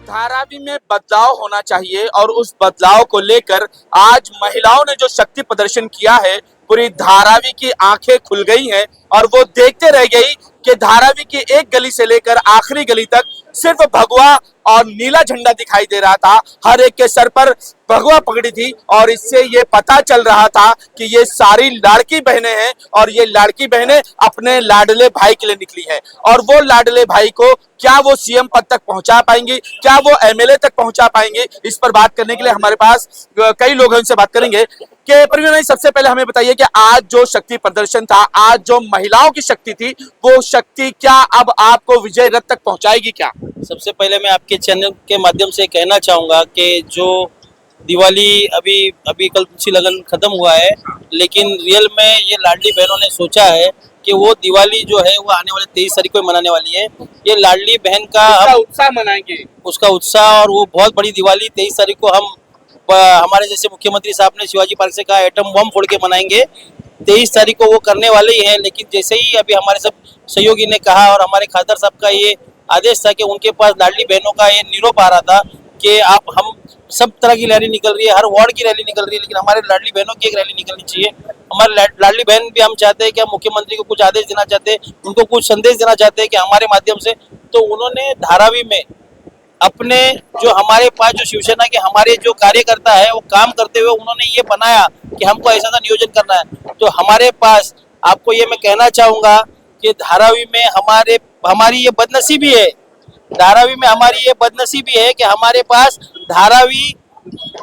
धारावी में बदलाव होना चाहिए और उस बदलाव को लेकर आज महिलाओं ने जो शक्ति प्रदर्शन किया है, पूरी धारावी की आंखें खुल गई हैं और वो देखते रह गई कि धारावी की एक गली से लेकर आखिरी गली तक सिर्फ भगवा और नीला झंडा दिखाई दे रहा था। हर एक के सर पर भगवा पगड़ी थी और इससे ये पता चल रहा था कि ये सारी लाड़की बहनें हैं और ये लाड़की बहनें अपने लाडले भाई के लिए निकली हैं। और वो लाडले भाई को क्या वो सीएम पद तक पहुंचा पाएंगी, क्या वो एमएलए तक पहुंचा पाएंगे, इस पर बात करने के लिए हमारे पास कई लोग हैं, उनसे बात करेंगे। कि परवीन, सबसे पहले हमें बताइए कि आज जो शक्ति प्रदर्शन था, आज जो महिलाओं की शक्ति थी, वो शक्ति क्या अब आपको विजय रथ तक पहुंचाएगी क्या? सबसे पहले मैं आपके चैनल के माध्यम से कहना चाहूँगा कि जो दिवाली अभी कल तुलसी लगन खत्म हुआ है, लेकिन रियल में ये लाडली बहनों ने सोचा है कि वो दिवाली जो है वो आने वाले 23 तारीख को मनाने वाली है। ये लाडली बहन का उत्साह मनाएंगे, उसका उत्साह, और वो बहुत बड़ी दिवाली 23 तारीख को हम हमारे जैसे मुख्यमंत्री साहब ने शिवाजी पार्क से कहा एटम बम फोड़ के मनाएंगे। 23 तारीख को वो करने वाले ही हैं, लेकिन जैसे ही अभी हमारे सब सहयोगी ने कहा और हमारे खादर साहब का ये आदेश था कि उनके पास लाडली बहनों का ये निरोप आ रहा था कि हम सब तरह की रैली निकल रही है, हर वार्ड की रैली निकल रही है, लेकिन हमारे लाडली बहनों की एक रैली निकलनी चाहिए। हमारे लाडली बहन भी हम चाहते हैं कि हम मुख्यमंत्री को कुछ आदेश देना चाहते हैं, उनको कुछ संदेश देना चाहते हैं कि हमारे माध्यम से। तो उन्होंने धारावी में अपने जो हमारे पास जो शिवसेना के हमारे जो कार्यकर्ता है वो काम करते हुए उन्होंने ये बनाया कि हमको ऐसा सा नियोजन करना है। तो हमारे पास आपको ये मैं कहना चाहूँगा कि धारावी में हमारी ये बदनसीबी है, धारावी में हमारी ये बदनसीबी है कि हमारे पास धारावी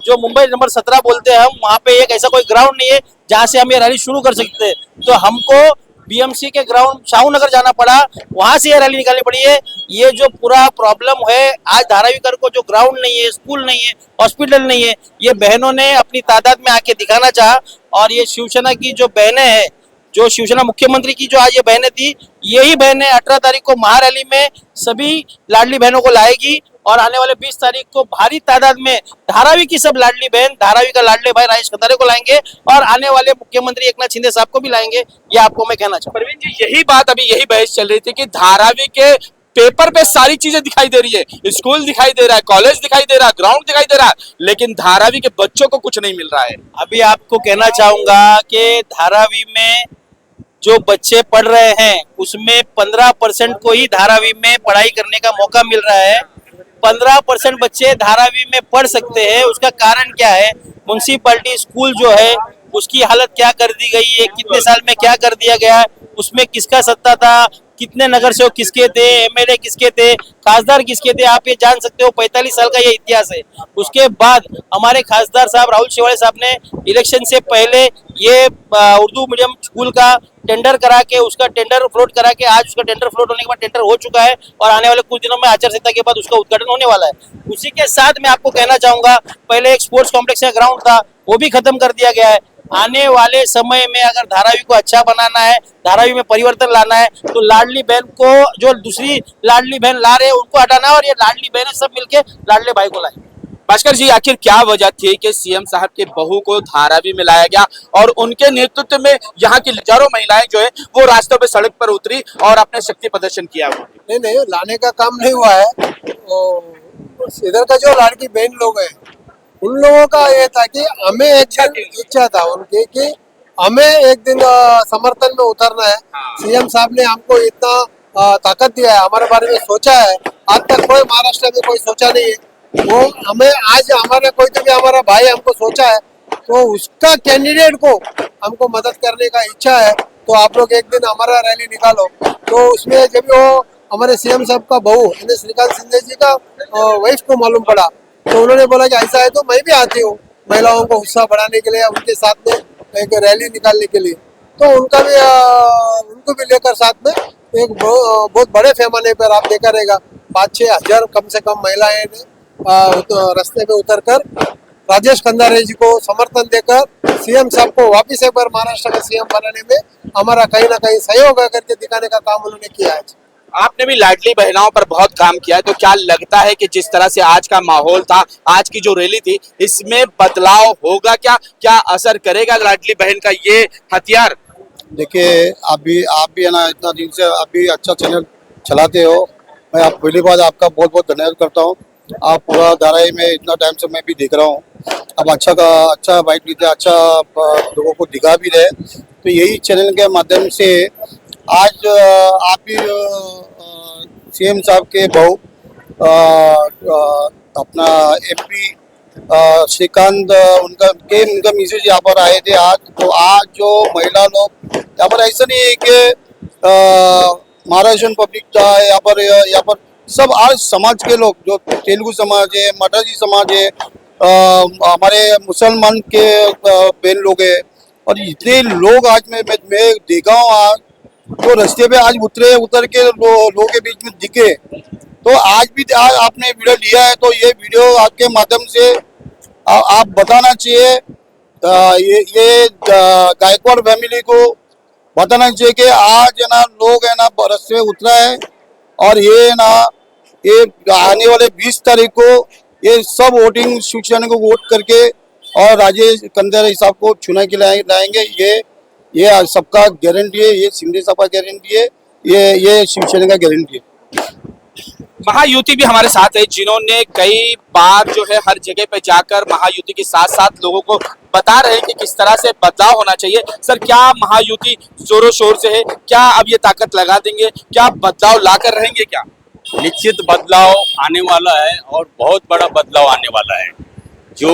जो मुंबई नंबर 17 बोलते हैं हम, वहाँ पे एक ऐसा कोई ग्राउंड नहीं है जहाँ से हम ये रैली शुरू कर सकते हैं। तो हमको बीएमसी के ग्राउंड शाहू नगर जाना पड़ा, वहां से ये रैली निकालनी पड़ी है। ये जो पूरा प्रॉब्लम है, आज धारावीकर को जो ग्राउंड नहीं है, स्कूल नहीं है, हॉस्पिटल नहीं है, ये बहनों ने अपनी तादाद में आके दिखाना चाहा। और ये शिवसेना की जो बहनें हैं जो शिवसेना मुख्यमंत्री की जो आज ये बहनें थी, यही बहनें 18 तारीख को महारैली में सभी लाडली बहनों को लाएगी और आने वाले 20 तारीख को भारी तादाद में धारावी की सब लाडली बहन, धारावी का लाडले भाई राजेश खंदारे को लाएंगे और आने वाले मुख्यमंत्री एकनाथ शिंदे साहब को भी लाएंगे। ये आपको मैं कहना चाहूँ। प्रवीण जी, यही बात अभी यही बहस चल रही थी कि धारावी के पेपर पे सारी चीजें दिखाई दे रही है, स्कूल दिखाई दे रहा है, कॉलेज दिखाई दे रहा है, ग्राउंड दिखाई दे रहा है, लेकिन धारावी के बच्चों को कुछ नहीं मिल रहा है। अभी आपको कहना चाहूंगा कि धारावी में जो बच्चे पढ़ रहे हैं उसमें 15% को ही धारावी में पढ़ाई करने का मौका मिल रहा है। 15% बच्चे धारावी में पढ़ सकते हैं। उसका कारण क्या है? म्युनिसिपैलिटी स्कूल जो है उसकी हालत क्या कर दी गई है, कितने साल में क्या कर दिया गया है, उसमें किसका सत्ता था, कितने नगर सेवक किसके थे, एमएलए किसके थे, खासदार किसके थे, आप ये जान सकते हो। 45 साल का ये इतिहास है। उसके बाद हमारे खासदार साहब राहुल शेवाड़े साहब ने इलेक्शन से पहले ये उर्दू मीडियम स्कूल का टेंडर करा के, उसका टेंडर फ्लोट करा के, आज उसका टेंडर फ्लोट होने के बाद टेंडर हो चुका है और आने वाले कुछ दिनों में आचार संहिता के बाद उसका उद्घाटन होने वाला है। उसी के साथ मैं आपको कहना चाहूंगा, पहले एक स्पोर्ट्स कॉम्प्लेक्स का ग्राउंड था, वो भी खत्म कर दिया गया है। आने वाले समय में अगर धारावी को अच्छा बनाना है, धारावी में परिवर्तन लाना है, तो लाडली बहन को, जो दूसरी लाडली बहन ला रहे हैं उनको हटाना है और ये लाडली बहनें सब मिलके लाडले भाई को लाए। भास्कर जी, आखिर क्या वजह थी कि सीएम साहब के बहू को धारावी में लाया गया और उनके नेतृत्व में यहाँ की हजारों महिलाएं जो है वो रास्तों पे सड़क पर उतरी और अपने शक्ति प्रदर्शन किया? नहीं नहीं, लाने का काम नहीं हुआ है। तो इधर का जो लाड़की बहन लोग हैं उन लोगों का ये था कि हमें एक दिन इच्छा था उनकी कि हमें एक दिन समर्थन में उतरना है। सीएम साहब ने हमको इतना ताकत दिया है, हमारे बारे में सोचा है। आज तक कोई महाराष्ट्र में कोई सोचा नहीं है। वो हमें आज हमारा कोई तो भी हमारा भाई हमको सोचा है, तो उसका कैंडिडेट को हमको मदद करने का इच्छा है। तो आप लोग एक दिन हमारा रैली निकालो। तो उसमें जब वो हमारे सीएम साहब का बहू यानी श्रीकांत शिंदे जी का वाइफ को मालूम पड़ा, तो उन्होंने बोला कि ऐसा है तो मैं भी आती हूँ महिलाओं को उत्साह बढ़ाने के लिए, उनके साथ में एक रैली निकालने के लिए। तो उनको भी लेकर साथ में एक बहुत बड़े पैमाने पर आप देखा रहेगा 5-6 हजार कम से कम महिलाएं ने तो रास्ते में उतरकर राजेश खंदारे जी को समर्थन देकर सीएम साहब को वापिस एक बार महाराष्ट्र का सीएम बनाने में हमारा कहीं ना कहीं सहयोग करके दिखाने का काम उन्होंने किया है। आपने भी लाडली बहनों पर बहुत काम किया है, तो क्या लगता है कि जिस तरह से आज का माहौल था, आज की जो रैली थी, इसमें बदलाव होगा? क्या असर करेगा लाडली बहन का ये हथियार? देखिए, अभी आप भी है ना इतना दिन से अभी अच्छा चैनल चलाते हो। मैं आप पहली बार आपका बहुत बहुत धन्यवाद करता हूँ। आप पूरा धारावी में इतना टाइम से मैं भी देख रहा हूँ। अब अच्छा बाइक देते, अच्छा लोगों को दिखा भी रहे। तो यही चैनल के माध्यम से आज आप भी सीएम साहब के बहू अपना एमपी श्रीकांत उनका मिसेज यहाँ पर आए थे आज। तो आज जो महिला लोग यहाँ पर, ऐसा नहीं है कि महाराष्ट्र पब्लिक था यहाँ पर सब आज समाज के लोग, जो तेलुगु समाज है, मराठी समाज है, हमारे मुसलमान के बहन लोग है, और इतने लोग आज मैं देखा हूँ। आज तो रास्ते पे आज उतर के लोगों के बीच में दिखे। तो आज आपने वीडियो लिया है, तो ये वीडियो आपके माध्यम से आप बताना चाहिए, ये गायकवाड़ फैमिली को बताना चाहिए कि आज है ना लोग है ना रास्ते में उतरा है और ये ना ये आने वाले 20 तारीख को ये सब वोटिंग शिवसेना को वोट करके और राजेश खंदारे साहब को चुनाव के लाएंगे। ये सबका गारंटी है, ये शिंदे साहब का गारंटी है, ये शिवसेना का गारंटी है। महायुति भी हमारे साथ है, जिन्होंने कई बार जो है हर जगह पे जाकर महायुति के साथ साथ लोगों को बता रहे हैं कि किस तरह से बदलाव होना चाहिए। सर, क्या महायुति जोरों शोर से है? क्या अब ये ताकत लगा देंगे? क्या बदलाव लाकर रहेंगे? क्या निश्चित बदलाव आने वाला है और बहुत बड़ा बदलाव आने वाला है। जो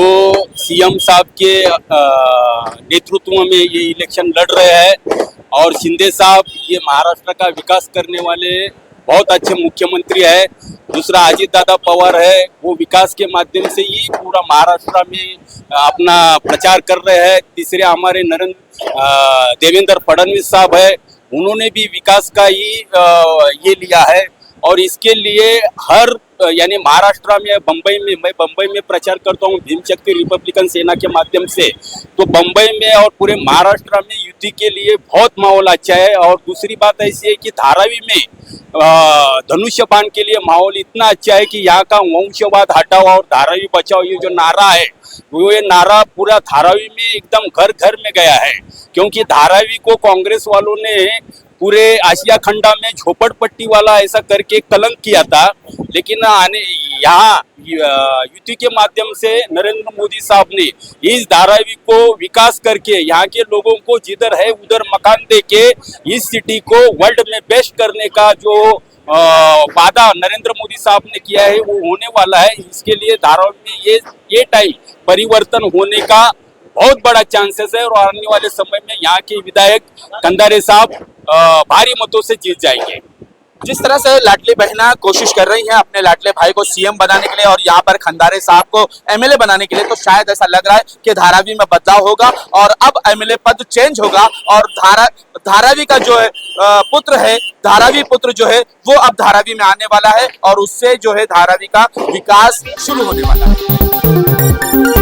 सीएम साहब के नेतृत्व में ये इलेक्शन लड़ रहे हैं और शिंदे साहब ये महाराष्ट्र का विकास करने वाले बहुत अच्छे मुख्यमंत्री है। दूसरा अजीत दादा पवार है, वो विकास के माध्यम से ही पूरा महाराष्ट्र में अपना प्रचार कर रहे हैं। तीसरे हमारे देवेंद्र फडणवीस साहब है, उन्होंने भी विकास का ही ये लिया है और इसके लिए हर यानी महाराष्ट्र में बम्बई में, मैं बम्बई में प्रचार करता हूँ भीम शक्ति रिपब्लिकन सेना के माध्यम से, तो बम्बई में और पूरे महाराष्ट्र में युति के लिए बहुत माहौल अच्छा है। और दूसरी बात ऐसी है कि धारावी में धनुष्य बाण के लिए माहौल इतना अच्छा है कि यहाँ का वंशवाद हटाओ और धारावी बचाओ, ये जो नारा है वो ये नारा पूरा धारावी में एकदम घर घर में गया है। क्योंकि धारावी को कांग्रेस वालों ने पूरे आशिया खंडा में झोपड़पट्टी वाला ऐसा करके कलंक किया था, लेकिन आने यहाँ युति के माध्यम से नरेंद्र मोदी साहब ने इस धारावी को विकास करके यहाँ के लोगों को जिधर है उधर मकान देके इस सिटी को वर्ल्ड में बेस्ट करने का जो वादा नरेंद्र मोदी साहब ने किया है वो होने वाला है। इसके लिए धारावी में ये टाइम परिवर्तन होने का बहुत बड़ा चांसेस है और आने वाले समय में यहाँ के विधायक कंधारे साहब भारी मतों से जीत जाएंगे। जिस तरह से लाडली बहना कोशिश कर रही हैं अपने लाडले भाई को सीएम बनाने के लिए और यहाँ पर खंडारे साहब को एमएलए बनाने के लिए, तो शायद ऐसा लग रहा है कि धारावी में बदलाव होगा और अब एमएलए पद चेंज होगा और धारावी का जो है पुत्र है, धारावी पुत्र जो है वो अब धारावी में आने वाला है और उससे जो है धारावी का विकास शुरू होने वाला है।